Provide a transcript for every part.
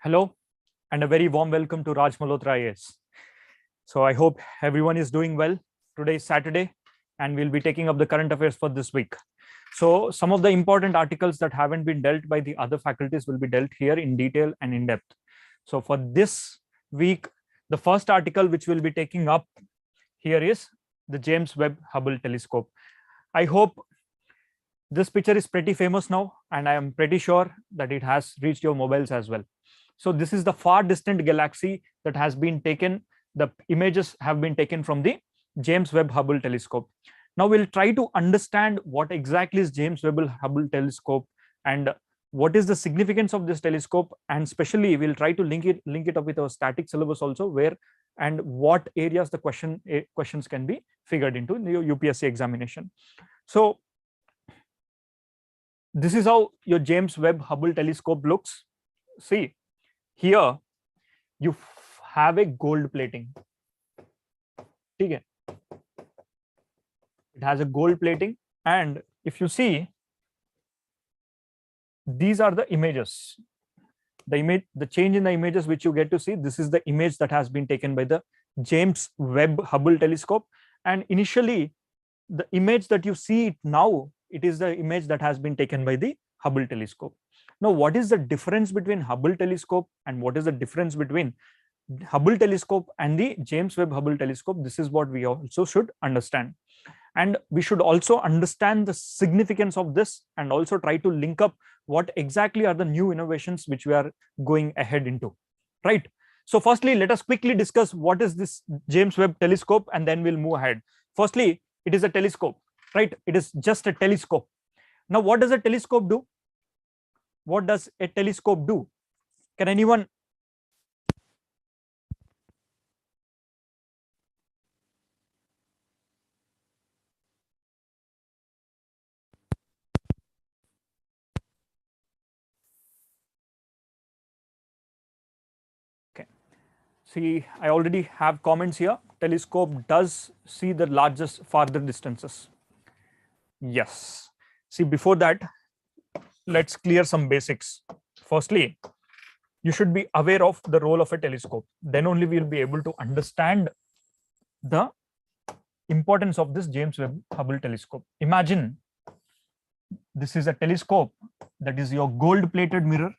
Hello, and a very warm welcome to Malhotra IAS. So I hope everyone is doing well. Today is Saturday, and we'll be taking up the current affairs for this week. So some of the important articles that haven't been dealt by the other faculties will be dealt here in detail and in depth. So for this week, the first article which we'll be taking up here is the James Webb Hubble Telescope. I hope this picture is pretty famous now, and I am pretty sure that it has reached your mobiles as well. So this is the far distant galaxy that has been taken. The images have been taken from the James Webb Hubble Telescope. Now we'll try to understand what exactly is James Webb Hubble Telescope and what is the significance of this telescope, and especially we'll try to link it up with our static syllabus also, where and what areas the questions can be figured into in your UPSC examination. So this is how your James Webb Hubble Telescope looks. See, here you have a gold plating. Okay. It has a gold plating, and if you see, these are the images. The change in the images which you get to see, this is the image that has been taken by the James Webb Hubble Telescope. And initially, the image that you see now, it is the image that has been taken by the Hubble Telescope. Now, what is the difference between Hubble Telescope and what is the difference between Hubble Telescope and the James Webb Hubble Telescope? This is what we also should understand. And we should also understand the significance of this and also try to link up what exactly are the new innovations which we are going ahead into, right? So firstly, let us quickly discuss what is this James Webb Telescope, and then we'll move ahead. Firstly, it is a telescope, right? It is just a telescope. Now, what does a telescope do? What does a telescope do? Can anyone? Okay. See, I already have comments here. Telescope does see the largest farther distances. Yes. See, before that, let's clear some basics. Firstly, you should be aware of the role of a telescope. Then only we'll be able to understand the importance of this James Webb Hubble Telescope. Imagine this is a telescope, that is your gold-plated mirror.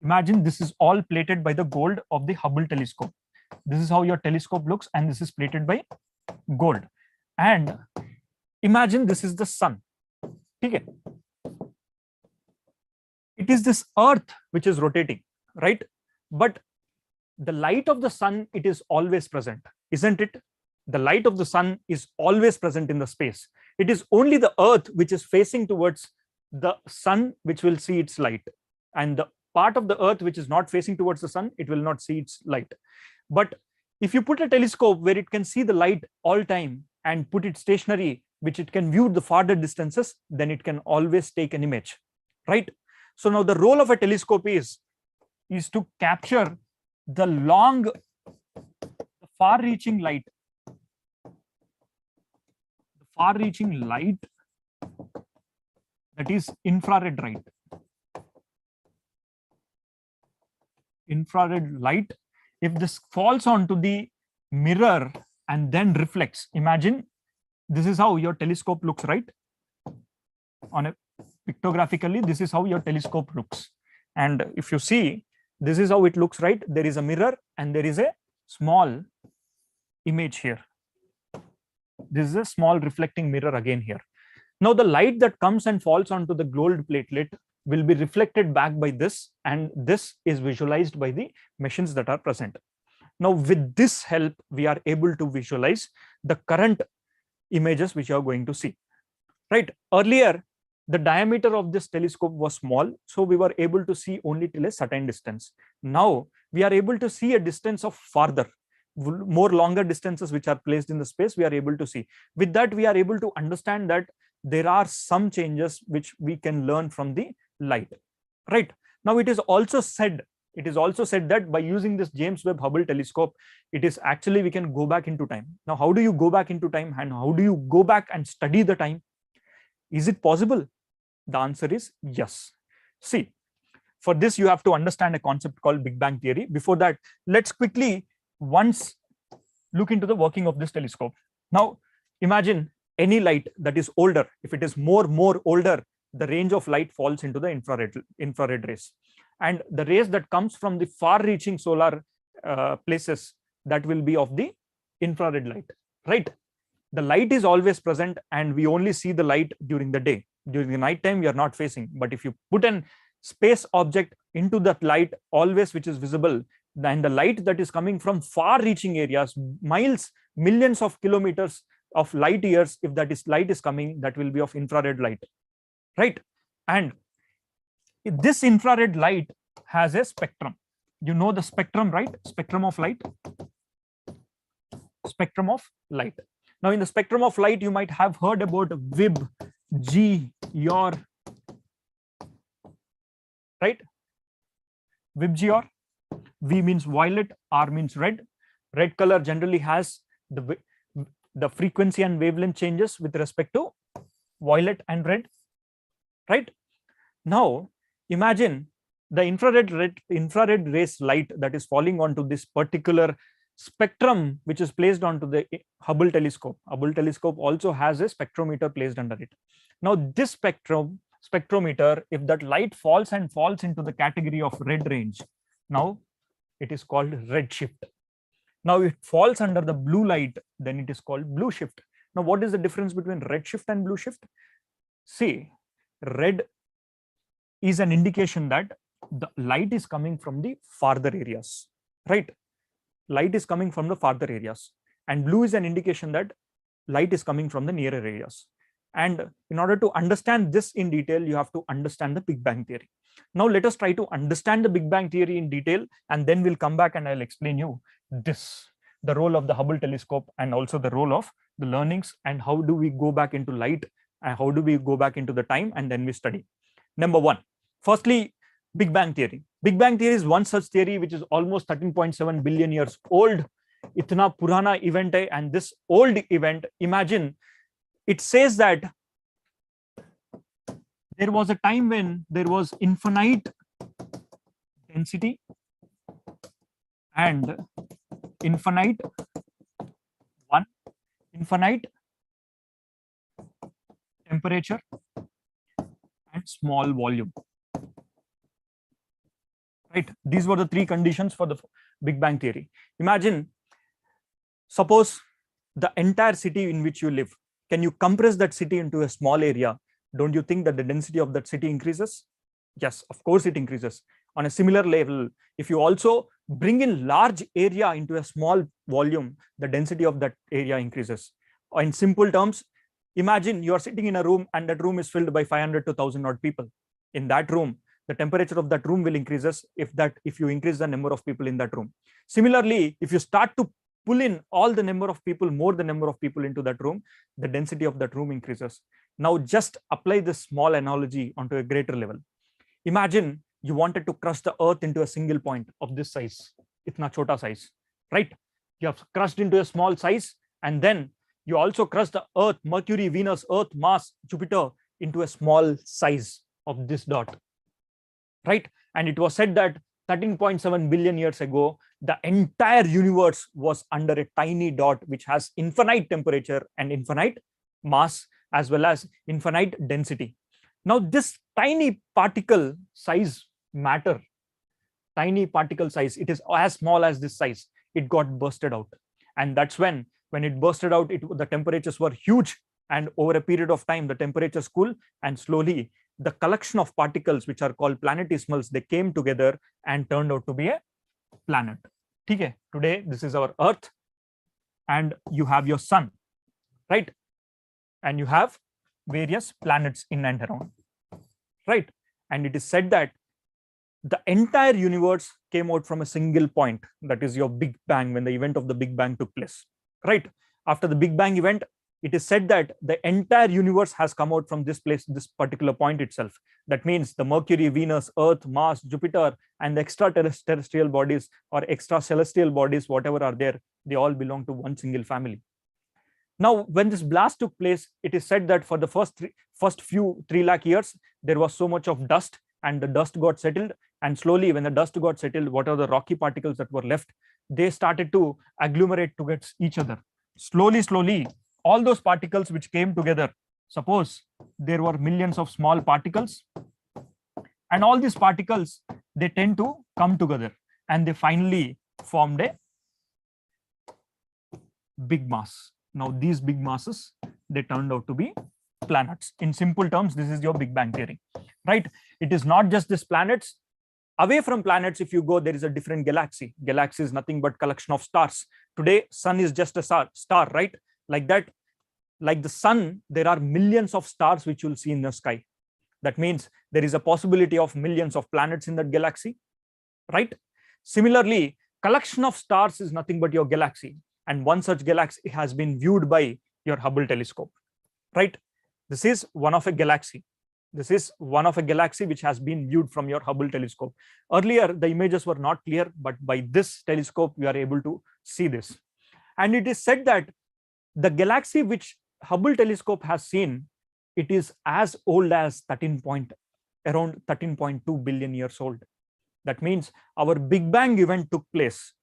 Imagine this is all plated by the gold of the Hubble Telescope. This is how your telescope looks, and this is plated by gold. And imagine this is the sun. Okay. It is this earth which is rotating, right? But the light of the sun, it is always present, isn't it? The light of the sun is always present in the space. It is only the earth which is facing towards the sun which will see its light, and the part of the earth which is not facing towards the sun, it will not see its light. But if you put a telescope where it can see the light all time and put it stationary, which it can view the farther distances, then it can always take an image, right? So now the role of a telescope is to capture the far-reaching light, that is infrared light. Infrared light, if this falls onto the mirror and then reflects, imagine this is how your telescope looks, right? On a pictographically, this is how your telescope looks. And if you see, this is how it looks, right? There is a mirror and there is a small image here. This is a small reflecting mirror again here. Now the light that comes and falls onto the gold platelet will be reflected back by this, and this is visualized by the machines that are present. Now with this help, we are able to visualize the current images which you are going to see, right? Earlier, the diameter of this telescope was small, so we were able to see only till a certain distance. Now we are able to see a distance of farther, more longer distances which are placed in the space, we are able to see. With that, we are able to understand that there are some changes which we can learn from the light, right? Now it is also said that by using this James Webb Hubble Telescope, it is actually we can go back into time. Now, how do you go back into time, and how do you go back and study the time? Is it possible? The answer is yes. See, for this, you have to understand a concept called Big Bang theory. Before that, let's quickly once look into the working of this telescope. Now, imagine any light that is older. If it is more older, the range of light falls into the infrared rays. And the rays that comes from the far-reaching solar places, that will be of the infrared light, right? The light is always present, and we only see the light during the day. During the night time, we are not facing. But if you put an space object into that light, always which is visible, then the light that is coming from far-reaching areas, miles, millions of kilometers of light years, if that is light is coming, that will be of infrared light, right? And this infrared light has a spectrum. You know the spectrum, right? Spectrum of light. Spectrum of light. Now, in the spectrum of light, you might have heard about VIB, G, YOR, right? VIB, G, YOR. V means violet, R means red. Red color generally has the frequency and wavelength changes with respect to violet and red, right? Now, imagine the infrared rays light that is falling onto this particular spectrum, which is placed onto the Hubble telescope. Hubble telescope also has a spectrometer placed under it. Now, this spectrometer, if that light falls into the category of red range, now it is called redshift. Now, it falls under the blue light, then it is called blue shift. Now, what is the difference between redshift and blue shift? See, red is an indication that the light is coming from the farther areas, right? Light is coming from the farther areas. And blue is an indication that light is coming from the nearer areas. And in order to understand this in detail, you have to understand the Big Bang theory. Now, let us try to understand the Big Bang theory in detail, and then we'll come back and I'll explain you this, the role of the Hubble telescope, and also the role of the learnings, and how do we go back into light, and how do we go back into the time, and then we study. Number one, firstly, Big Bang theory. Big Bang theory is one such theory which is almost 13.7 billion years old. Itna purana event hai, and this old event, imagine, it says that there was a time when there was infinite density and infinite temperature and small volume. Right? These were the three conditions for the Big Bang theory. Imagine, suppose the entire city in which you live, can you compress that city into a small area? Don't you think that the density of that city increases? Yes, of course it increases. On a similar level, if you also bring in large area into a small volume, the density of that area increases. In simple terms, imagine you are sitting in a room and that room is filled by 500 to 1,000 odd people. In that room, the temperature of that room will increases if you increase the number of people in that room. Similarly, if you start to pull in all the number of people, more the number of people into that room, the density of that room increases. Now, just apply this small analogy onto a greater level. Imagine you wanted to crush the earth into a single point of this size, itna chota size, right? You have crushed into a small size, and then you also crush the earth, Mercury, Venus, Earth, Mars, Jupiter into a small size of this dot, right? And it was said that 13.7 billion years ago, the entire universe was under a tiny dot which has infinite temperature and infinite mass as well as infinite density. Now, this tiny particle size matter, tiny particle size, it is as small as this size, it got bursted out. And that's when it bursted out, the temperatures were huge. And over a period of time, the temperatures cool, and slowly the collection of particles, which are called planetesimals, they came together and turned out to be a planet. Okay? Today, this is our Earth, and you have your sun, right? And you have various planets in and around, right? And it is said that the entire universe came out from a single point, that is your Big Bang, when the event of the Big Bang took place, right? After the Big Bang event, it is said that the entire universe has come out from this place, this particular point itself. That means the Mercury, Venus, Earth, Mars, Jupiter, and the extraterrestrial bodies or extra celestial bodies, whatever are there, they all belong to one single family. Now, when this blast took place, it is said that for the first few 3 lakh years, there was so much of dust, and the dust got settled. And slowly, when the dust got settled, what are the rocky particles that were left? They started to agglomerate together each other. Slowly, all those particles which came together, suppose there were millions of small particles, and all these particles, they tend to come together, and they finally formed a big mass. Now, these big masses, they turned out to be planets. In simple terms, this is your Big Bang theory, right? It is not just these planets. Away from planets, if you go, there is a different galaxy. Galaxy is nothing but collection of stars. Today, sun is just a star, right? Like that, like the sun, there are millions of stars which you'll see in the sky. That means there is a possibility of millions of planets in that galaxy, right? Similarly, collection of stars is nothing but your galaxy. And one such galaxy has been viewed by your Hubble telescope, right? This is one of a galaxy. This is one of a galaxy which has been viewed from your Hubble telescope. Earlier, the images were not clear, but by this telescope, we are able to see this. And it is said that the galaxy which Hubble telescope has seen, it is as old as around 13.2 billion years old. That means our Big Bang event took place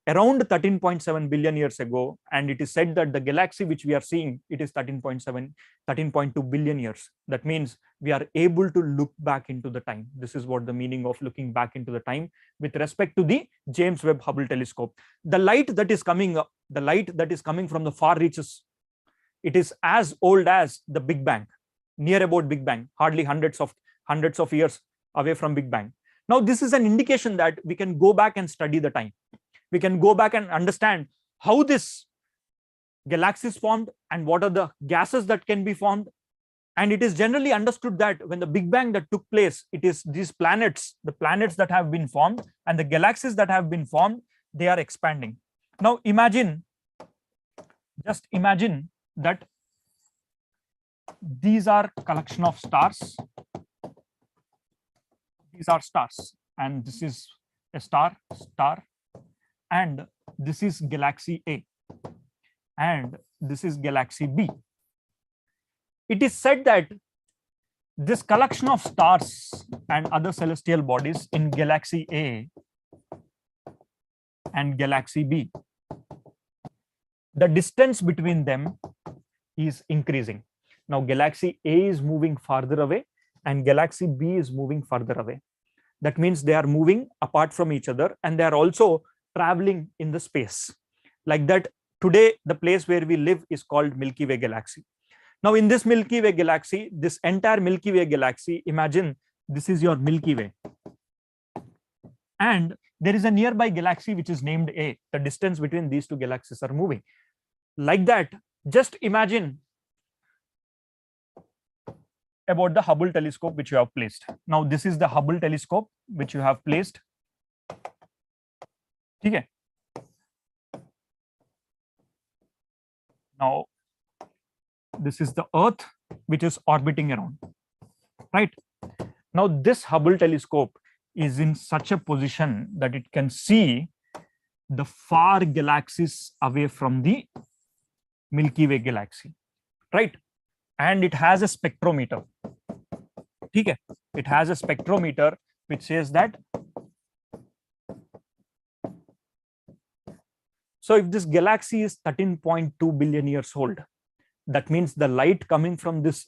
around 13.7 billion years ago, and it is said that the galaxy which we are seeing, it is 13.2 billion years. That means we are able to look back into the time. This is what the meaning of looking back into the time with respect to the James Webb Hubble telescope. The light that is coming up, the light that is coming from the far reaches, it is as old as the Big Bang, near about Big Bang, hardly hundreds of years away from Big Bang. Now, this is an indication that we can go back and study the time. We can go back and understand how this galaxy is formed and what are the gases that can be formed. And it is generally understood that when the Big Bang that took place, it is these planets, the planets that have been formed and the galaxies that have been formed, they are expanding. Now, just imagine that these are collection of stars. These are stars, and this is a star, and this is galaxy A, and this is galaxy B. It is said that this collection of stars and other celestial bodies in galaxy A and galaxy B, the distance between them is increasing. Now, galaxy A is moving farther away and galaxy B is moving further away. That means they are moving apart from each other, and they are also traveling in the space. Like that, today, the place where we live is called Milky Way galaxy. Now, in this Milky Way galaxy, this entire Milky Way galaxy, imagine this is your Milky Way. And there is a nearby galaxy which is named A. The distance between these two galaxies are moving. Like that, just imagine about the Hubble telescope which you have placed. Now, this is the Hubble telescope which you have placed. Okay. Now, this is the Earth which is orbiting around, right? Now, this Hubble telescope is in such a position that it can see the far galaxies away from the Milky Way galaxy, right? And it has a spectrometer. Okay. It has a spectrometer which says that. So if this galaxy is 13.2 billion years old, that means the light coming from this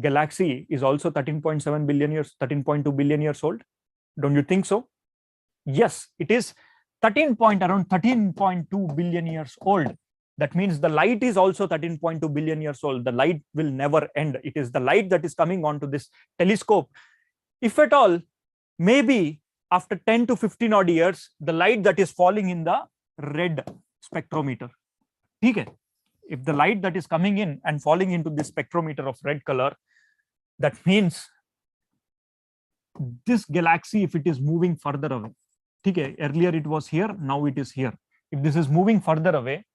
galaxy is also 13.7 billion years, 13.2 billion years old. Don't you think so? Yes, it is around 13.2 billion years old. That means the light is also 13.2 billion years old. The light will never end. It is the light that is coming onto this telescope. If at all, maybe after 10 to 15 odd years, the light that is falling in the red spectrometer. Okay. If the light that is coming in and falling into this spectrometer of red color, that means this galaxy, if it is moving further away, okay, earlier it was here, now it is here. If this is moving further away,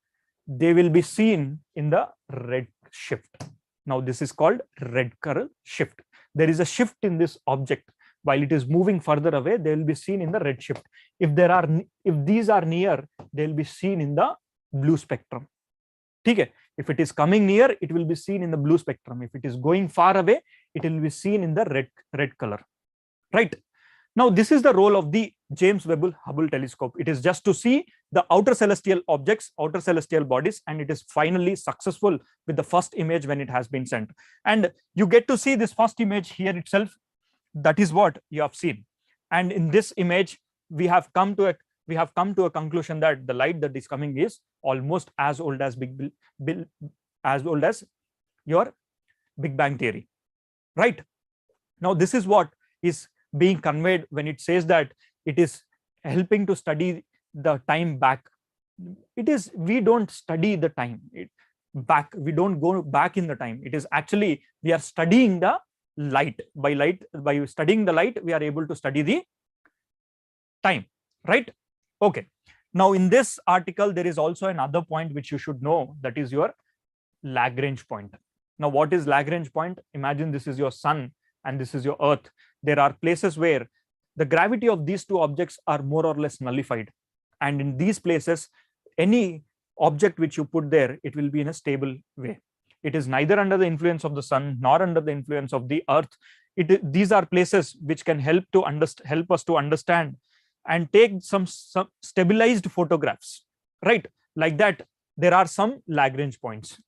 they will be seen in the red shift. Now, this is called red color shift. There is a shift in this object. While it is moving further away, they will be seen in the red shift. If these are near, they will be seen in the blue spectrum. Okay. If it is coming near, it will be seen in the blue spectrum. If it is going far away, it will be seen in the red color, right? Now, this is the role of the James Webb Hubble telescope. It is just to see the outer celestial objects, outer celestial bodies, and it is finally successful with the first image when it has been sent. And you get to see this first image here itself. That is what you have seen. And in this image, we have come to a conclusion that the light that is coming is almost as old as your Big Bang theory, right? Now, this is what is being conveyed when it says that it is helping to study the time back. It is, we don't study the time back. We don't go back in the time. It is actually, we are studying the light. By studying the light, we are able to study the time, right? Okay. Now, in this article, there is also another point which you should know, that is your Lagrange point. Now, what is Lagrange point? Imagine this is your sun and this is your earth. There are places where the gravity of these two objects are more or less nullified. And in these places, any object which you put there, it will be in a stable way. It is neither under the influence of the sun nor under the influence of the earth. These are places which can help us to understand and take some stabilized photographs, right? Like that, there are some Lagrange points.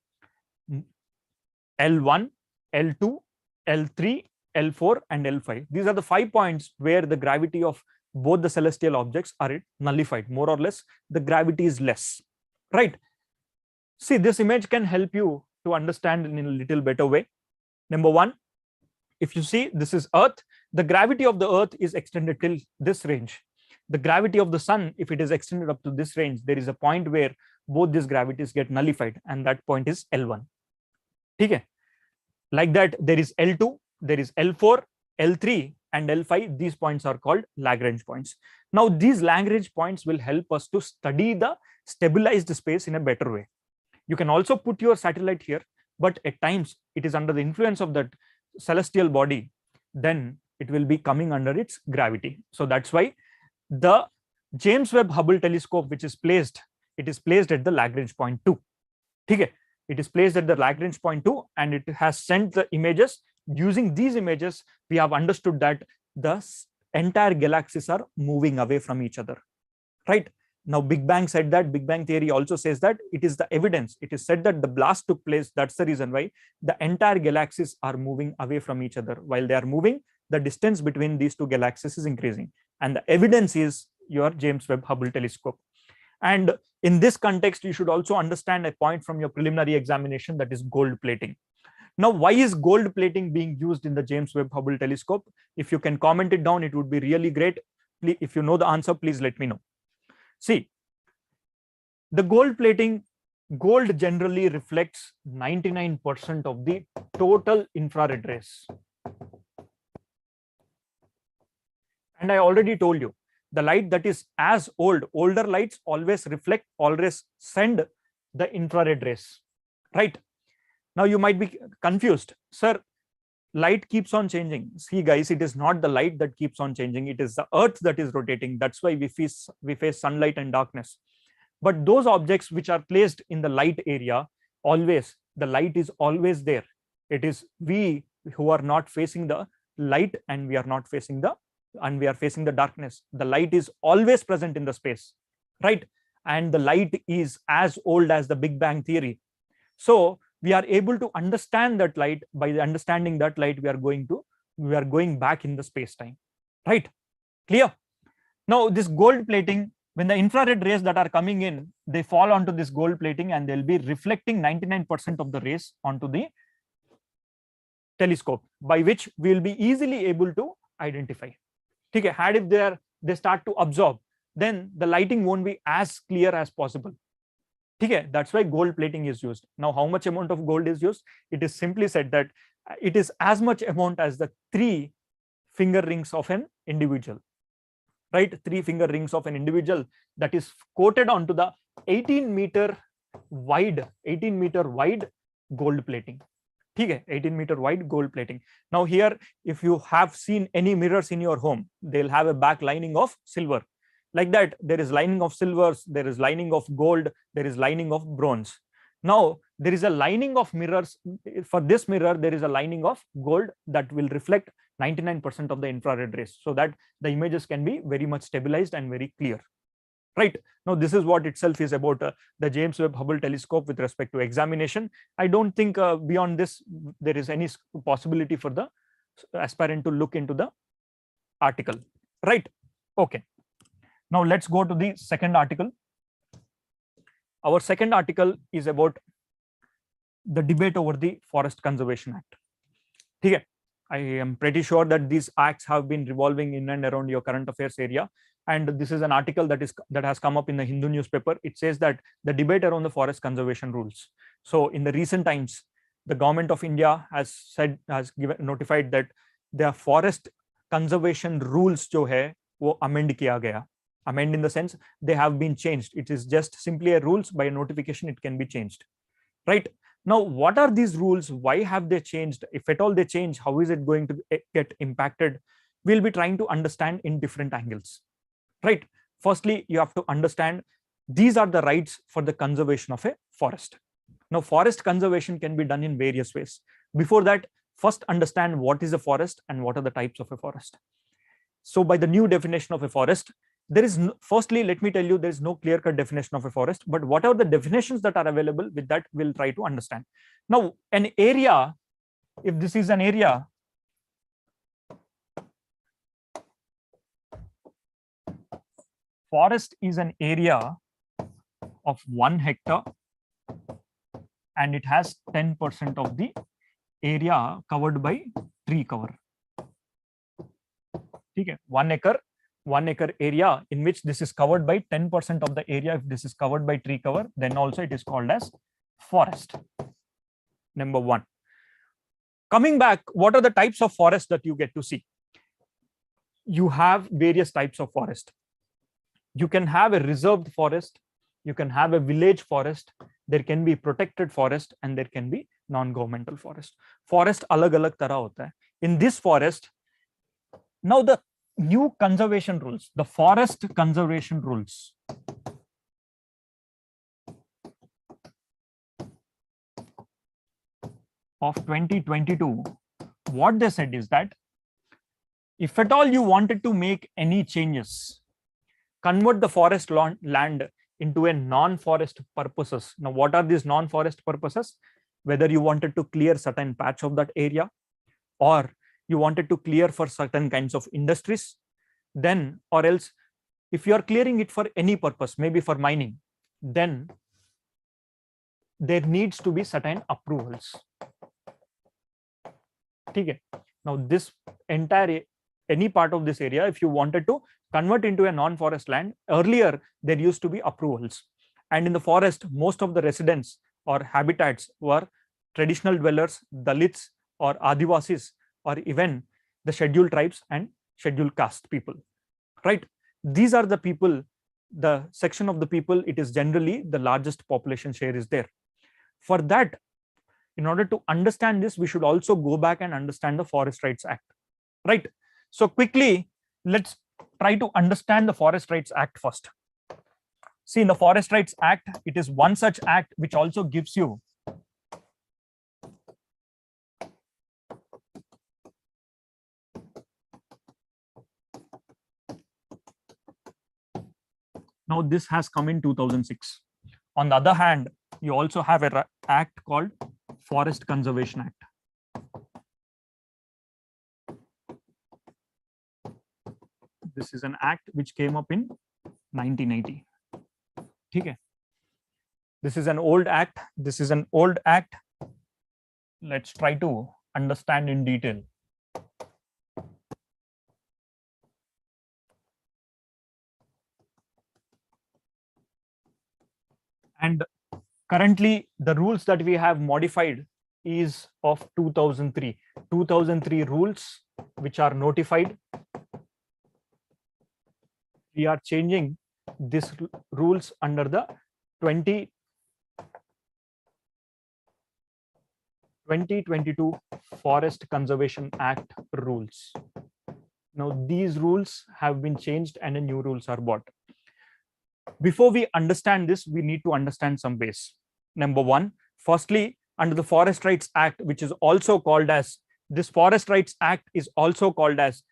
L1, L2, L3, L4, and L5. These are the 5 points where the gravity of both the celestial objects are nullified. More or less, the gravity is less, right? See, this image can help you to understand in a little better way. Number one, if you see, this is Earth. The gravity of the Earth is extended till this range. The gravity of the sun, if it is extended up to this range, there is a point where both these gravities get nullified, and that point is L1. Okay. Like that, there is L2, there is L4, L3, and L5. These points are called Lagrange points. Now, these Lagrange points will help us to study the stabilized space in a better way. You can also put your satellite here, but at times it is under the influence of that celestial body, then it will be coming under its gravity. So that's why the James Webb Hubble telescope, which is placed, it is placed at the Lagrange point 2. Okay. It is placed at the Lagrange point 2, and it has sent the images. Using these images, we have understood that the entire galaxies are moving away from each other, right? Now, Big Bang said that, Big Bang theory also says that it is the evidence. It is said that the blast took place. That's the reason why the entire galaxies are moving away from each other. While they are moving, the distance between these two galaxies is increasing. And the evidence is your James Webb Hubble telescope. And in this context, you should also understand a point from your preliminary examination, that is gold plating. Now, why is gold plating being used in the James Webb Hubble telescope? If you can comment it down, it would be really great. Please, if you know the answer, please let me know. See, the gold plating, gold generally reflects 99% of the total infrared rays. And I already told you, the light that is as old, older lights always reflect, always send the infrared rays, right? Now, you might be confused. Sir, light keeps on changing. See, guys, it is not the light that keeps on changing. It is the Earth that is rotating. That's why we face sunlight and darkness. But those objects which are placed in the light area, always, the light is always there. It is we who are not facing the light, and we are not facing the, and we are facing the darkness. The light is always present in the space, right? And the light is as old as the Big Bang theory. So we are able to understand that light. By understanding that light, we are going back in the space-time, right? Clear? Now, this gold plating, when the infrared rays that are coming in, they fall onto this gold plating, and they'll be reflecting 99% of the rays onto the telescope, by which we will be easily able to identify. Okay, had if they start to absorb, then the lighting won't be as clear as possible. Okay, that's why gold plating is used. Now, how much amount of gold is used? It is simply said that it is as much amount as the 3 finger rings of an individual, right? 3 finger rings of an individual, that is coated onto the 18-meter wide gold plating. Okay, 18-meter wide gold plating. Now, here, if you have seen any mirrors in your home, they'll have a back lining of silver. Like that, there is lining of silvers, there is lining of gold, there is lining of bronze. Now, there is a lining of mirrors. For this mirror, there is a lining of gold that will reflect 99% of the infrared rays, so that the images can be very much stabilized and very clear. Right now, this is what itself is about the James Webb Hubble telescope with respect to examination. I don't think beyond this there is any possibility for the aspirant to look into the article. Right. Okay. Now let's go to the second article. Our second article is about the debate over the Forest Conservation Act. Okay. I am pretty sure that these acts have been revolving in and around your current affairs area. And this is an article that has come up in the Hindu newspaper. It says that the debate around the forest conservation rules. So in the recent times, the government of India has notified that the forest conservation rules जो है वो amend किया गया. Amend in the sense they have been changed. It is just simply a rules. By a notification it can be changed. Right. Now, what are these rules? Why have they changed? If at all they change, how is it going to get impacted? We'll be trying to understand in different angles. Right. Firstly, you have to understand these are the rights for the conservation of a forest. Now, forest conservation can be done in various ways. Before that, first understand what is a forest and what are the types of a forest. So by the new definition of a forest, there is firstly, let me tell you, there is no clear-cut definition of a forest, but what are the definitions that are available? With that, we'll try to understand. Now, an area, if this is an area, forest is an area of 1 hectare and it has 10% of the area covered by tree cover. Okay, 1 acre area in which this is covered by 10% of the area. If this is covered by tree cover, then also it is called as forest. Number one. Coming back, what are the types of forest that you get to see? You have various types of forest. You can have a reserved forest, you can have a village forest, there can be protected forest, and there can be non-governmental forest. Forest alag-alag tarah hota hai. In this forest, now the new conservation rules, the forest conservation rules. Of 2022, what they said is that if at all you wanted to make any changes, convert the forest land into a non-forest purposes. Now, what are these non-forest purposes? Whether you wanted to clear certain patch of that area, or you wanted to clear for certain kinds of industries, then, or else if you are clearing it for any purpose, maybe for mining, then there needs to be certain approvals. Okay. Now, this entire, any part of this area, if you wanted to convert into a non-forest land, earlier there used to be approvals. And in the forest, most of the residents or habitats were traditional dwellers, Dalits or Adivasis, or even the scheduled tribes and scheduled caste people. Right? These are the people, the section of the people, it is generally the largest population share is there. For that, in order to understand this, we should also go back and understand the Forest Rights Act. Right? So quickly, let's try to understand the Forest Rights Act first. See, in the Forest Rights Act, it is one such act which also gives you now this has come in 2006. On the other hand, you also have an act called Forest Conservation Act. This is an act which came up in 1980. Okay. This is an old act. This is an old act. Let's try to understand in detail. And currently, the rules that we have modified is of 2003. 2003 rules which are notified. We are changing these rules under the 2022 Forest Conservation Act rules. Now, these rules have been changed and the new rules are brought. Before we understand this, we need to understand some base. Number one, Firstly, under the Forest Rights Act, which is also called as, this Forest Rights Act is also called as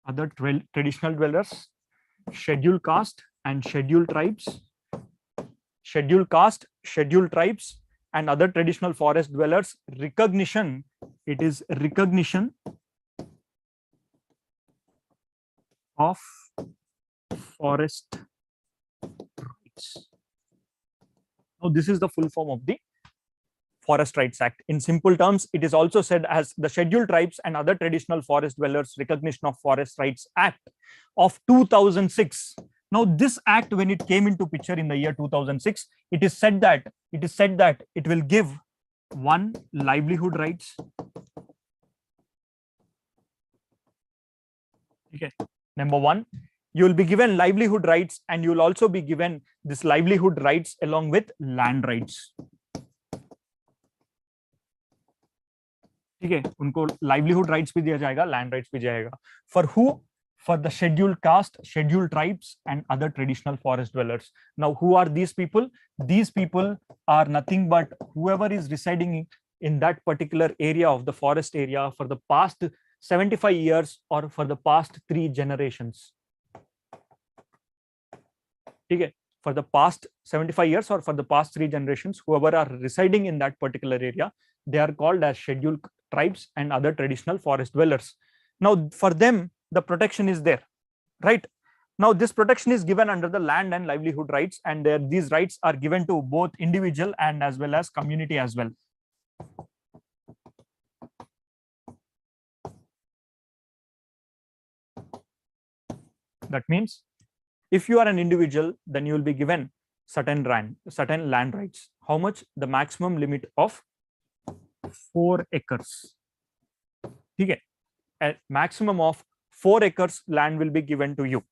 other traditional dwellers, scheduled caste and scheduled tribes, scheduled caste, scheduled tribes, and other traditional forest dwellers recognition. It is recognition of forest rights. Now, this is the full form of the Forest Rights Act. In simple terms, it is also said as the Scheduled Tribes and Other Traditional Forest Dwellers Recognition of Forest Rights Act of 2006. Now, this act, when it came into picture in the year 2006, it is said that it will give one, livelihood rights. Okay. Number one, you will be given livelihood rights, and you will also be given this livelihood rights along with land rights. ठीक है, उनको livelihood rights भी दिया जाएगा, land rights भी जाएगा. For who? For the scheduled caste, scheduled tribes, and other traditional forest dwellers. Now, who are these people? These people are nothing but whoever is residing in that particular area of the forest area for the past 75 years or for the past 3 generations. Okay. For the past 75 years or for the past 3 generations, whoever are residing in that particular area, they are called as scheduled tribes and other traditional forest dwellers. Now, for them, the protection is there, right? Now, this protection is given under the land and livelihood rights, and these rights are given to both individual and as well as community as well. That means if you are an individual, then you will be given certain land rights. How much? The maximum limit of 4 acres. Okay. A maximum of 4 acres land will be given to you,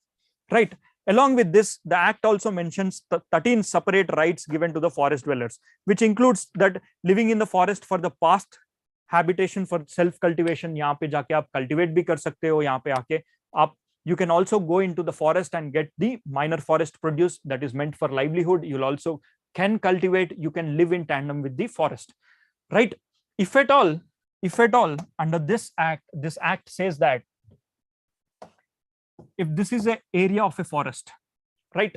right? Along with this, the act also mentions 13 separate rights given to the forest dwellers, which includes that living in the forest for the past, habitation for self cultivation. यहाँ पे जाके आप cultivate भी कर सकते हो. यहाँ पे आके आप, you can also go into the forest and get the minor forest produce that is meant for livelihood. You'll also can cultivate, you can live in tandem with the forest, right? If at all under this act says that if this is an area of a forest, right,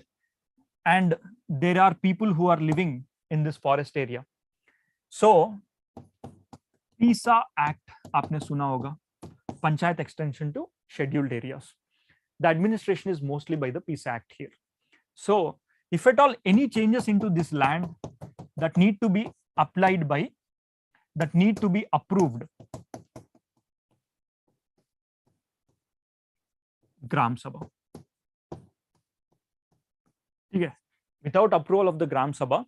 and there are people who are living in this forest area, so PISA Act आपने सुना होगा, Panchayat Extension to Scheduled Areas. The administration is mostly by the PISA Act here. So if at all any changes into this land that need to be applied by, that need to be approved Gram Sabha. Okay. Without approval of the Gram Sabha,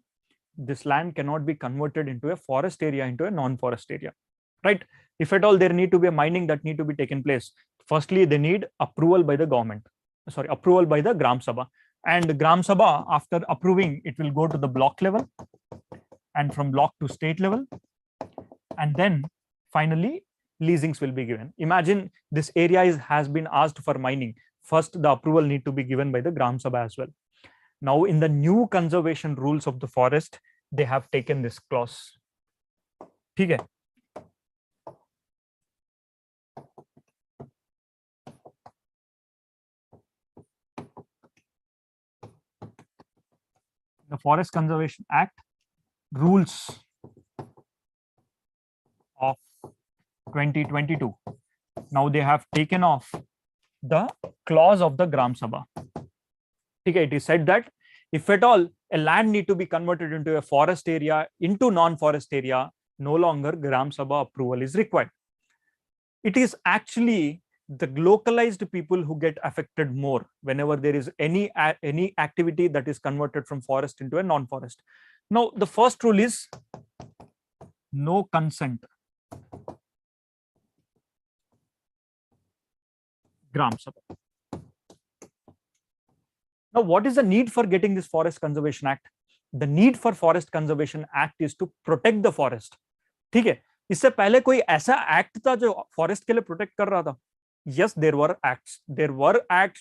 this land cannot be converted into a forest area, into a non-forest area, right? If at all there need to be a mining that need to be taken place, firstly they need approval by the government, approval by the Gram Sabha, and Gram Sabha, after approving, it will go to the block level, and from block to state level, and then finally leasings will be given. Imagine this area has been asked for mining. First, the approval need to be given by the Gram Sabha as well. Now, in the new conservation rules of the forest, they have taken this clause. Okay. The Forest Conservation Act rules of 2022. Now they have taken off the clause of the Gram Sabha. Okay, it is said that if at all a land need to be converted into a forest area, into non-forest area, no longer Gram Sabha approval is required. It is actually the localized people who get affected more whenever there is any activity that is converted from forest into a non-forest. Now, the first rule is no consent. Gram Sabha. Now, what is the need for getting this Forest Conservation Act? The need for Forest Conservation Act is to protect the forest. ठीक है, इससे पहले कोई ऐसा act था जो forest के लिए प्रोटेक्ट कर रहा था? Yes, there were acts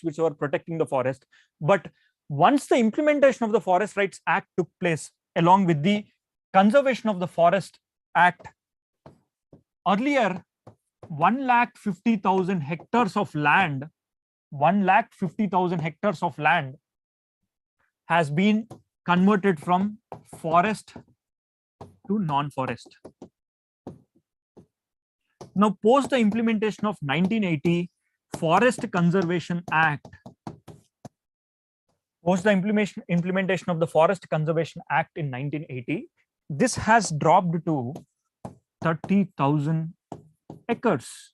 which were protecting the forest, but once the implementation of the Forest Rights Act took place along with the Conservation of the Forest Act, earlier 150,000 hectares of land, 150,000 hectares of land has been converted from forest to non-forest. Now, post the implementation of 1980 Forest Conservation Act, post the implementation of the Forest Conservation Act in 1980, this has dropped to 30,000 acres.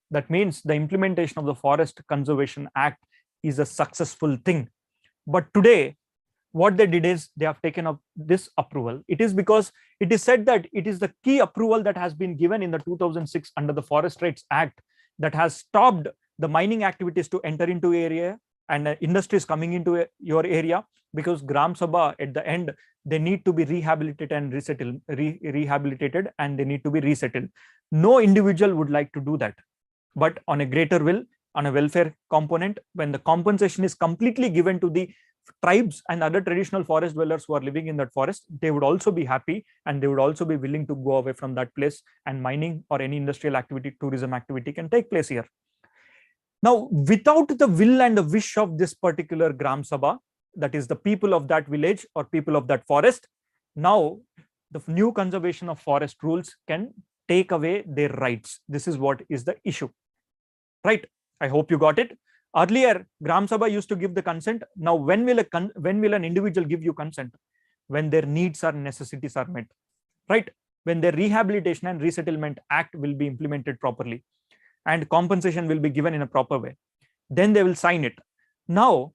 That means the implementation of the Forest Conservation Act is a successful thing. But today, what they did is they have taken up this approval. It is because it is said that it is the key approval that has been given in the 2006 under the Forest Rights Act that has stopped the mining activities to enter into area and industries coming into your area, because Gram Sabha at the end, they need to be rehabilitated and rehabilitated, and they need to be resettled. No individual would like to do that, but on a greater will, on a welfare component, when the compensation is completely given to the tribes and other traditional forest dwellers who are living in that forest, they would also be happy and they would also be willing to go away from that place, and mining or any industrial activity, tourism activity can take place here. Now, without the will and the wish of this particular Gram Sabha, that is the people of that village or people of that forest, now the new conservation of forest rules can take away their rights. This is what is the issue, right? I hope you got it. Earlier, Gram Sabha used to give the consent. Now, when will an individual give you consent? When their needs or necessities are met, right? When their Rehabilitation and Resettlement Act will be implemented properly and compensation will be given in a proper way, then they will sign it. Now,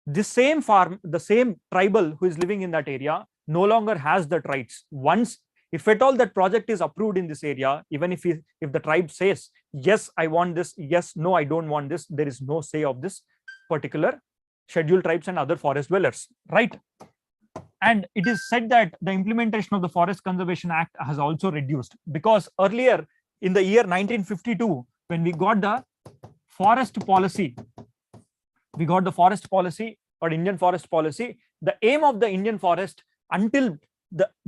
the same farm, the same tribal who is living in that area no longer has that rights. Once, if at all that project is approved in this area, even if the tribe says, yes, I want this, yes, no, I don't want this, there is no say of this particular scheduled tribes and other forest dwellers, right? And it is said that the implementation of the Forest Conservation Act has also reduced, because earlier in the year 1952, when we got the forest policy, or Indian forest policy, the aim of the Indian forest until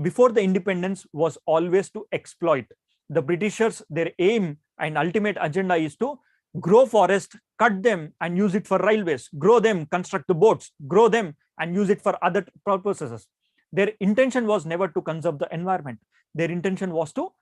before the independence was always to exploit. The Britishers, their aim and ultimate agenda is to grow forest, cut them and use it for railways, grow them, construct the boats, grow them and use it for other purposes. Their intention was never to conserve the environment. Their intention was to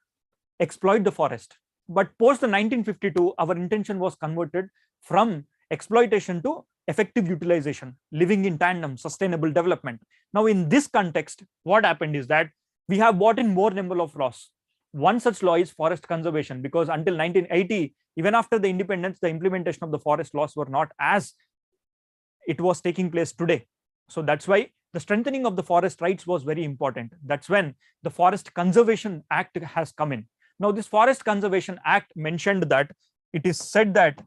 exploit the forest. But post the 1952, our intention was converted from exploitation to effective utilization, living in tandem, sustainable development. Now, in this context, what happened is that we have brought in more number of laws. One such law is forest conservation, because until 1980, even after the independence, the implementation of the forest laws were not as it was taking place today. So that's why the strengthening of the forest rights was very important. That's when the Forest Conservation Act has come in. Now, this Forest Conservation Act mentioned that it is said that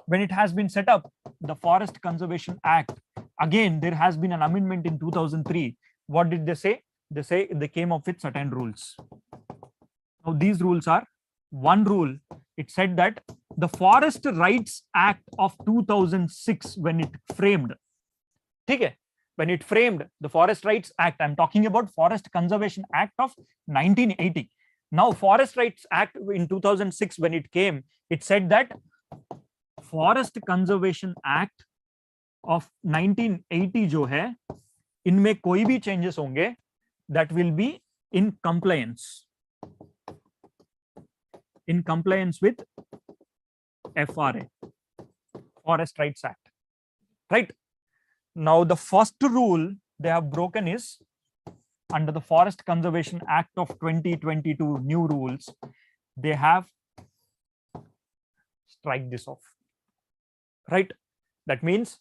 when it has been set up, the Forest Conservation Act, again, there has been an amendment in 2003. What did they say? They say they came up with certain rules. Now, these rules are, one rule, it said that the Forest Rights Act of 2006, when it framed, when it framed the Forest Rights Act, I'm talking about Forest Conservation Act of 1980. Now, Forest Rights Act in 2006, when it came, it said that Forest Conservation Act of 1980 जो है, इनमें कोई भी changes होंगे, that will be in compliance with FRA, Forest Rights Act, right? Now, the first rule they have broken is under the Forest Conservation Act of 2022 new rules, they have strike this off, right? That means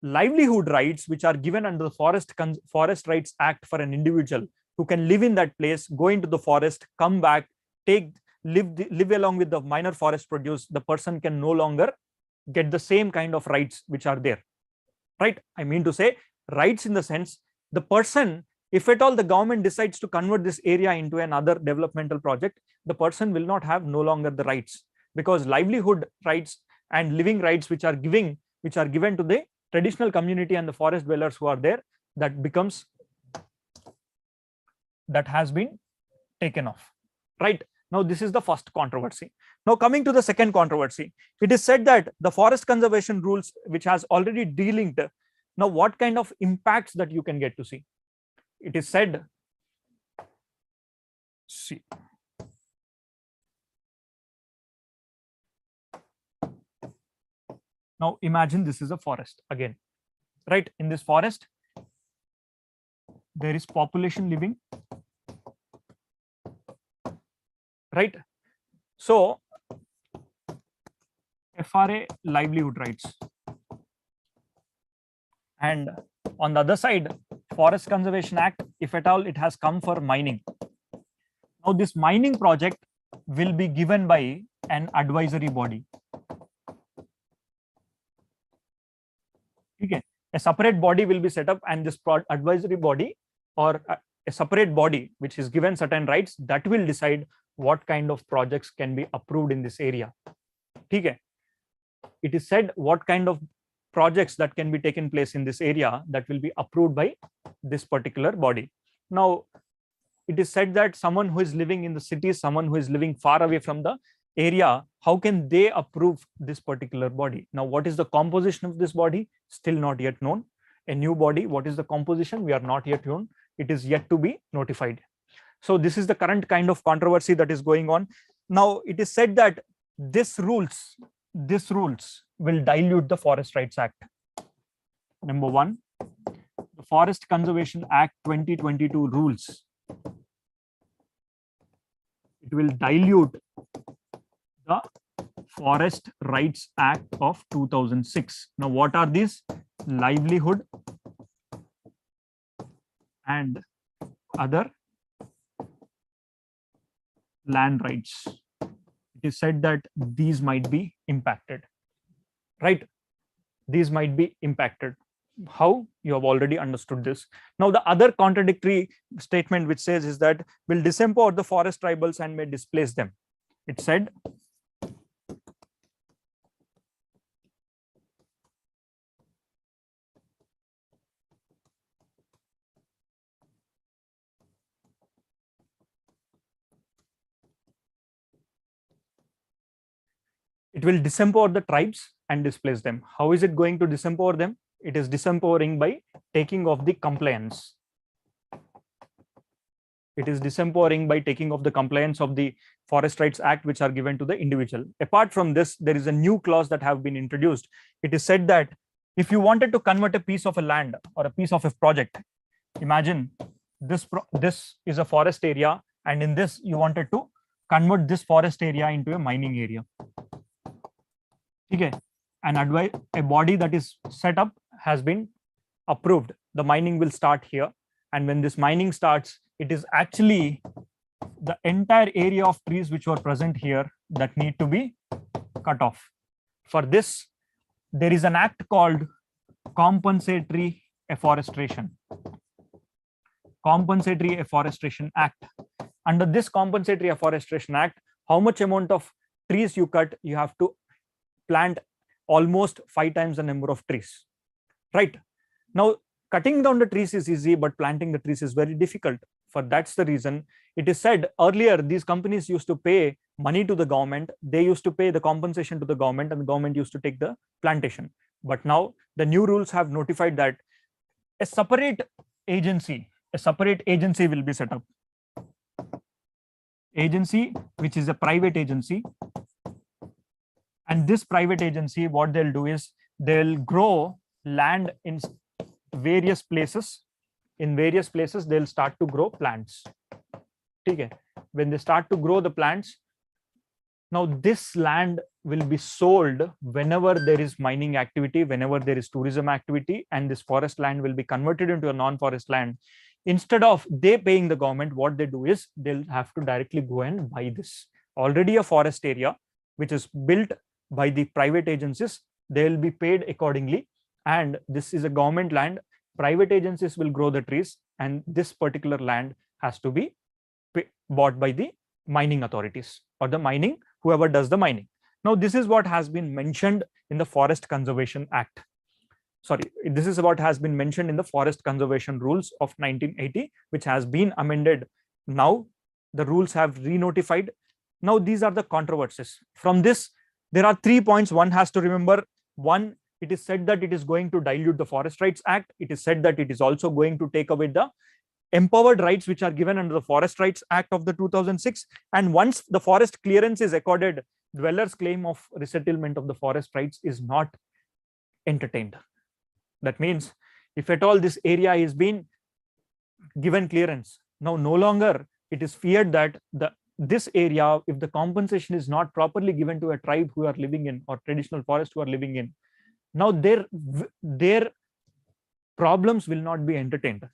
livelihood rights which are given under the Forest Rights Act for an individual who can live in that place, go into the forest, come back, live along with the minor forest produce, the person can no longer get the same kind of rights which are there, right? I mean to say rights in the sense the person If at all the government decides to convert this area into another developmental project, the person will not have no longer the rights, because livelihood rights and living rights which are given to the traditional community and the forest dwellers who are there, that has been taken off. Right. Now, this is the first controversy. Now, coming to the second controversy, it is said that the forest conservation rules, which has already delinked, now what kind of impacts that you can get to see? It is said, see, now imagine this is a forest again, right? In this forest, there is population living, right? So FRA livelihood rights, and on the other side, Forest Conservation Act, if at all it has come for mining. Now this mining project will be given by an advisory body. Okay. A separate body will be set up, and this advisory body, or a separate body which is given certain rights, that will decide what kind of projects can be approved in this area. Okay. It is said what kind of projects that can be taken place in this area, that will be approved by this particular body. Now, it is said that someone who is living in the city, someone who is living far away from the area, how can they approve this particular body? Now, what is the composition of this body? Still not yet known. A new body, what is the composition? We are not yet known. It is yet to be notified. So this is the current kind of controversy that is going on. Now, it is said that these rules will dilute the Forest Rights Act. Number one, the Forest Conservation Act 2022 rules. It will dilute the Forest Rights Act of 2006. Now, what are these? Livelihood and other land rights. It is said that these might be impacted, right? These might be impacted. How? You have already understood this. Now, the other contradictory statement which says is that will disempower the forest tribals and may displace them. It said it will disempower the tribes and displace them. How is it going to disempower them? It is disempowering by taking off the compliance. It is disempowering by taking off the compliance of the Forest Rights Act, which are given to the individual. Apart from this, there is a new clause that have been introduced. It is said that if you wanted to convert a piece of a land or a piece of a project, imagine this is a forest area, and in this you wanted to convert this forest area into a mining area. Okay. A body that is set up has been approved. The mining will start here, and when this mining starts, it is actually the entire area of trees which were present here that need to be cut off. For this, there is an act called Compensatory Afforestation. Compensatory Afforestation Act. Under this Compensatory Afforestation Act, how much amount of trees you cut, you have to plant almost 5 times the number of trees, right? Now, cutting down the trees is easy, but planting the trees is very difficult. For that's the reason it is said earlier, these companies used to pay money to the government. They used to pay the compensation to the government, and the government used to take the plantation. But now the new rules have notified that a separate agency will be set up. Agency, which is a private agency. And this private agency, what they'll do is they'll grow land in various places. In various places, they'll start to grow plants. Okay. When they start to grow the plants, now this land will be sold whenever there is mining activity, whenever there is tourism activity, and this forest land will be converted into a non-forest land. Instead of they paying the government, what they do is they'll have to directly go and buy this. Already a forest area, which is built by the private agencies, they will be paid accordingly. And this is a government land. private agencies will grow the trees, and this particular land has to be bought by the mining authorities or the mining, whoever does the mining. Now, this is what has been mentioned in the Forest Conservation Act. Sorry, this is what has been mentioned in the Forest Conservation Rules of 1980, which has been amended. Now, the rules have re-notified. Now, these are the controversies. From this, there are 3 points one has to remember. One, it is said that it is going to dilute the Forest Rights Act. It is said that it is also going to take away the empowered rights which are given under the Forest Rights Act of the 2006. And once the forest clearance is accorded, dwellers' claim of resettlement of the forest rights is not entertained. That means if at all this area is being given clearance, now no longer it is feared that this area, if the compensation is not properly given to a tribe who are living in, or traditional forest who are living in, now their problems will not be entertained,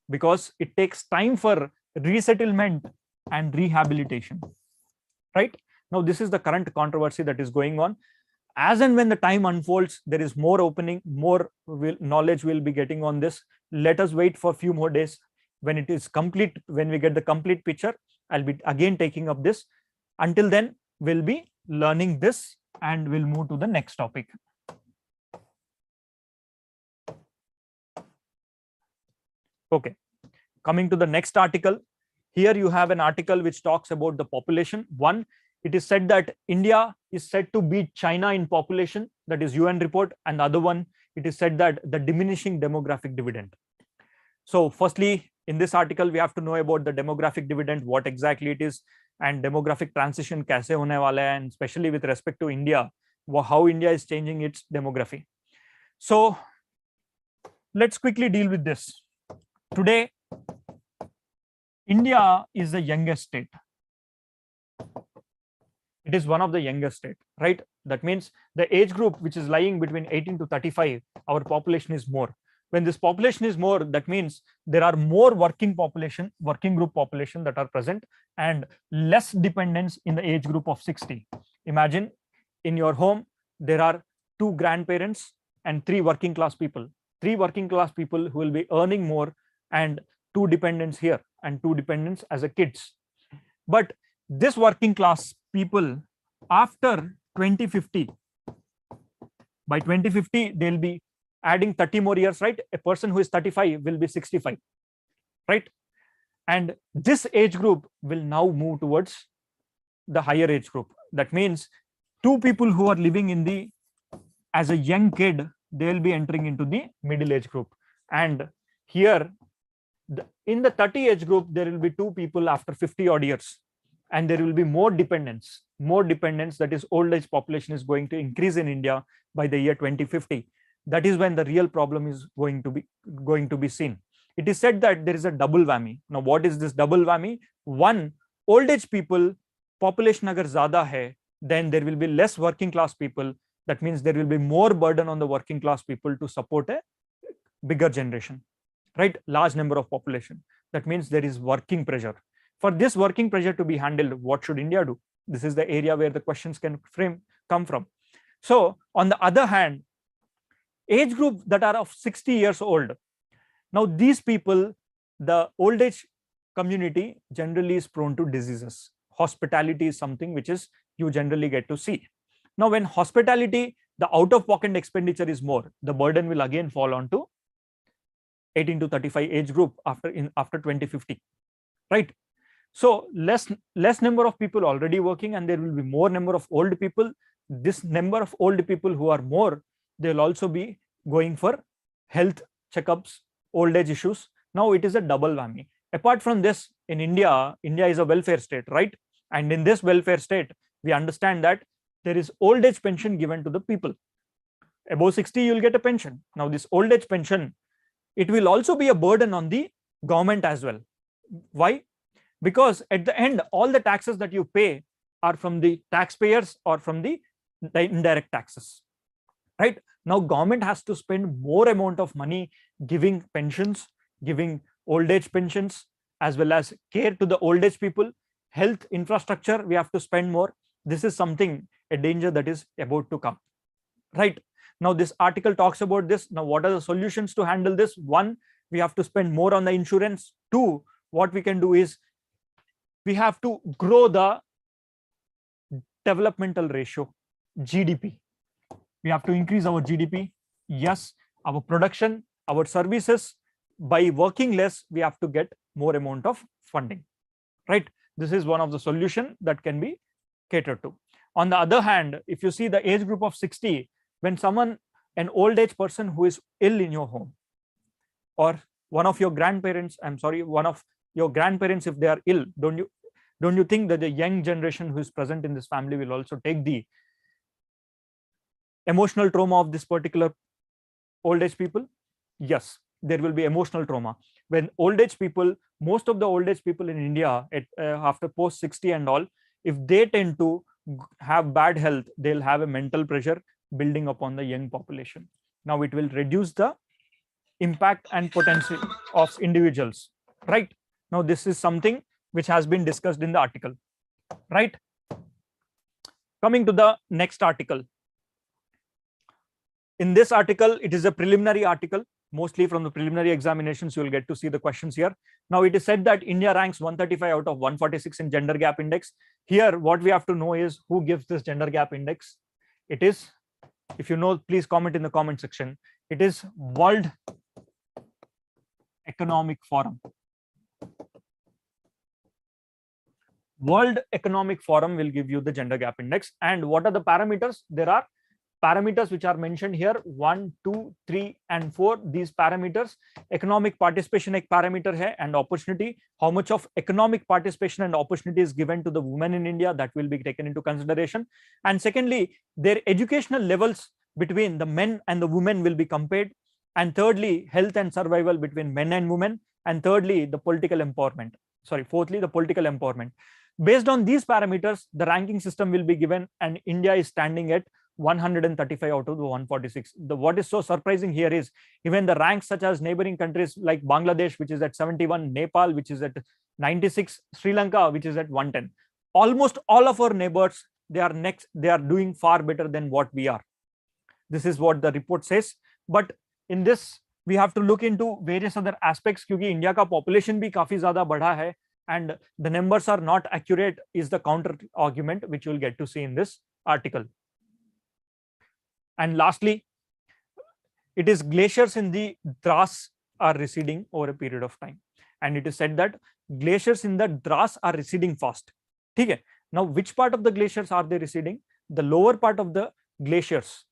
because it takes time for resettlement and rehabilitation, right? Now, this is the current controversy that is going on. As and when the time unfolds, there is more opening, more knowledge we'll be getting on this. Let us wait for a few more days. When it is complete, when we get the complete picture, I'll be again taking up this. Until then, we'll be learning this and we'll move to the next topic. Okay, coming to the next article. Here you have an article which talks about the population. One, it is said that India is said to beat China in population, that is UN report. And the other one, it is said that the diminishing demographic dividend. So firstly, in this article, we have to know about the demographic dividend, what exactly it is, and demographic transition kaise hone wala hai, and especially with respect to India, how India is changing its demography. So let's quickly deal with this. Today, India is the youngest state. It is one of the youngest state, right? That means the age group which is lying between 18 to 35, our population is more. When this population is more, that means there are more working group population that are present, and less dependence in the age group of 60. Imagine in your home, there are 2 grandparents and 3 working class people. 3 working class people who will be earning more, and 2 dependents here and 2 dependents as a kids. But this working class people, after 2050, by 2050, they'll be adding 30 more years, right? A person who is 35 will be 65, right? And this age group will now move towards the higher age group. That means 2 people who are living in the, as a young kid, they'll be entering into the middle age group. And here, in the 30 age group, there will be 2 people after 50 odd years. And there will be more dependence, that is old age population is going to increase in India by the year 2050. That is when the real problem is going to be seen. It is said that there is a double whammy. Now, what is this double whammy? One, old age people, population agar zyada hai, then there will be less working class people. That means there will be more burden on the working class people to support a bigger generation, right? Large number of population. That means there is working pressure. For this working pressure to be handled, what should India do? This is the area where the questions can come from. So, on the other hand, age group that are of 60 years old. Now, these people, the old age community generally is prone to diseases. Hospitality is something which is you generally get to see. Now, when hospitality, the out-of-pocket expenditure is more, the burden will again fall on to 18 to 35 age group after 2050, right? So less number of people already working, and there will be more number of old people. This number of old people who are more, they'll also be going for health checkups, old age issues. Now it is a double whammy. Apart from this, in India is a welfare state, right? And in this welfare state, we understand that there is old age pension given to the people. Above 60, you'll get a pension. Now this old age pension, it will also be a burden on the government as well. Why? Because at the end, all the taxes that you pay are from the taxpayers or from the indirect taxes, right? Now government has to spend more amount of money giving pensions, giving old age pensions, as well as care to the old age people. Health infrastructure, we have to spend more. This is something, a danger that is about to come, right? Now this article talks about this. Now what are the solutions to handle this? One, we have to spend more on the insurance. Two, what we can do is we have to grow the developmental ratio, GDP. We have to increase our GDP. Yes, our production, our services. By working less, we have to get more amount of funding, right? This is one of the solution that can be catered to. On the other hand, if you see the age group of 60, when someone, an old age person who is ill in your home, or one of your grandparents, one of your grandparents, if they are ill, don't you think that the young generation who is present in this family will also take the emotional trauma of this particular old age people? Yes, there will be emotional trauma. When old age people, most of the old age people in India after post 60 and all, if they tend to have bad health, they'll have a mental pressure building upon the young population. Now it will reduce the impact and potential of individuals, right? Now this is something which has been discussed in the article, right? Coming to the next article. In this article, it is a preliminary article. Mostly from the preliminary examinations, you will get to see the questions here. Now it is said that India ranks 135 out of 146 in gender gap index. Here, what we have to know is who gives this gender gap index. It is, if you know, please comment in the comment section. It is World Economic Forum. World Economic Forum will give you the gender gap index. And what are the parameters? There are parameters which are mentioned here, 1, 2, 3, and 4. These parameters, economic participation एक parameter है, and opportunity. How much of economic participation and opportunity is given to the women in India, that will be taken into consideration. And secondly, their educational levels between the men and the women will be compared. And thirdly, health and survival between men and women. And thirdly, the political empowerment. Fourthly, the political empowerment. Based on these parameters, the ranking system will be given, and India is standing at 135 out of the 146. What is so surprising here is even the ranks such as neighboring countries like Bangladesh, which is at 71, Nepal, which is at 96, Sri Lanka, which is at 110. Almost all of our neighbors, they are doing far better than what we are. This is what the report says. But in this, we have to look into various other aspects, क्योंकि India का population भी काफी ज़्यादा बढ़ा है, and the numbers are not accurate is the counter argument, which you will get to see in this article. And lastly, it is glaciers in the Dras are receding over a period of time. And it is said that glaciers in the Dras are receding fast. Okay. Now, which part of the glaciers are they receding? The lower part of the glaciers.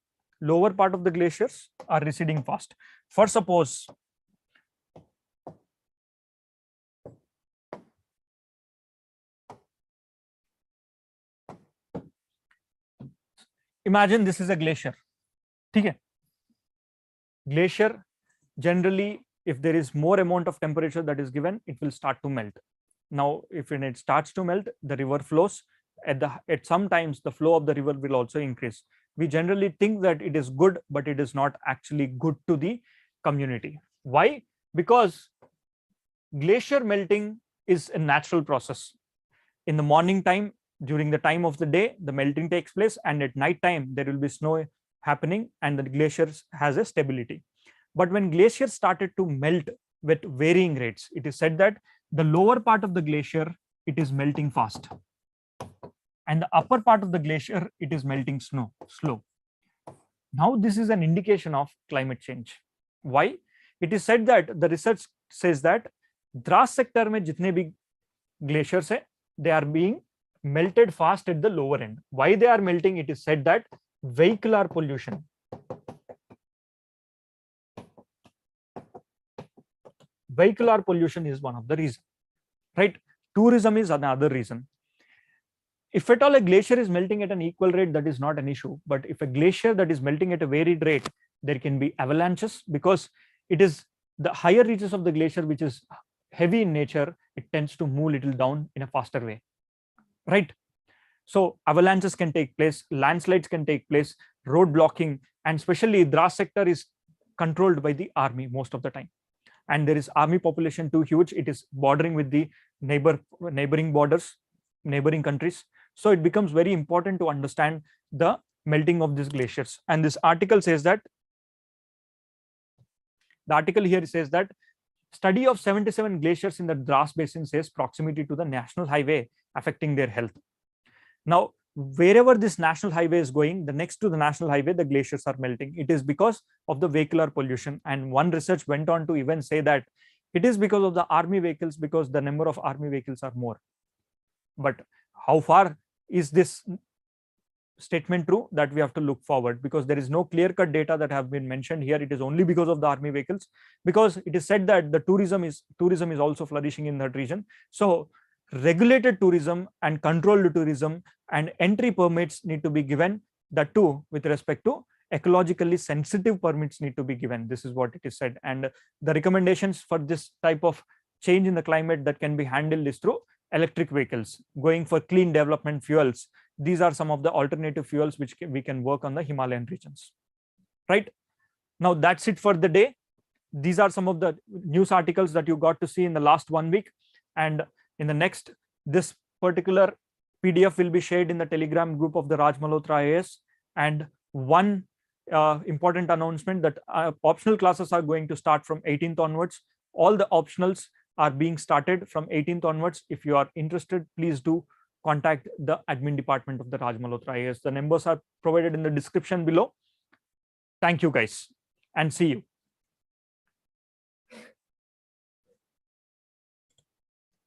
Lower part of the glaciers are receding fast. For suppose, imagine this is a glacier. Okay. Glacier, generally, if there is more amount of temperature that is given, it will start to melt. Now, if it starts to melt, the river flows. At some times, the flow of the river will also increase. We generally think that it is good, but it is not actually good to the community. Why? Because glacier melting is a natural process. In the morning time, during the time of the day, the melting takes place, and at night time, there will be snow happening, and the glaciers has a stability. But when glaciers started to melt with varying rates, it is said that the lower part of the glacier, it is melting fast, and the upper part of the glacier, it is melting slow. Now this is an indication of climate change. Why? It is said that the research says that Dras sector में जितने भी glaciers है, they are being melted fast at the lower end. Why they are melting? It is said that vehicular pollution. Vehicular pollution is one of the reasons, right? Tourism is another reason. If at all a glacier is melting at an equal rate, that is not an issue. But if a glacier that is melting at a varied rate, there can be avalanches, because it is the higher reaches of the glacier, which is heavy in nature, it tends to move little down in a faster way, right? So avalanches can take place, landslides can take place, road blocking, and especially Dras sector is controlled by the army most of the time. And there is army population too huge. It is bordering with the neighboring borders, neighboring countries. So it becomes very important to understand the melting of these glaciers. And this article says that, the article here says that study of 77 glaciers in the Dras Basin says proximity to the national highway affecting their health. Now, wherever this national highway is going, the next to the national highway, the glaciers are melting. It is because of the vehicular pollution. And one research went on to even say that it is because of the army vehicles, because the number of army vehicles are more. But how far is this statement true? That we have to look forward, because there is no clear-cut data that have been mentioned here. It is only because of the army vehicles, because it is said that the tourism is also flourishing in that region. So regulated tourism and controlled tourism and entry permits need to be given. That too, with respect to ecologically sensitive permits need to be given. This is what it is said. And the recommendations for this type of change in the climate that can be handled is through electric vehicles, going for clean development fuels. These are some of the alternative fuels which we can work on the Himalayan regions. Right now, that's it for the day. These are some of the news articles that you got to see in the last 1 week. And in the next, this particular PDF will be shared in the Telegram group of the Raj Malhotra IAS. And one important announcement, that optional classes are going to start from 18th onwards. All the optionals are being started from 18th onwards. If you are interested, please do contact the admin department of the Raj Malhotra IAS. The numbers are provided in the description below. Thank you guys, and see you.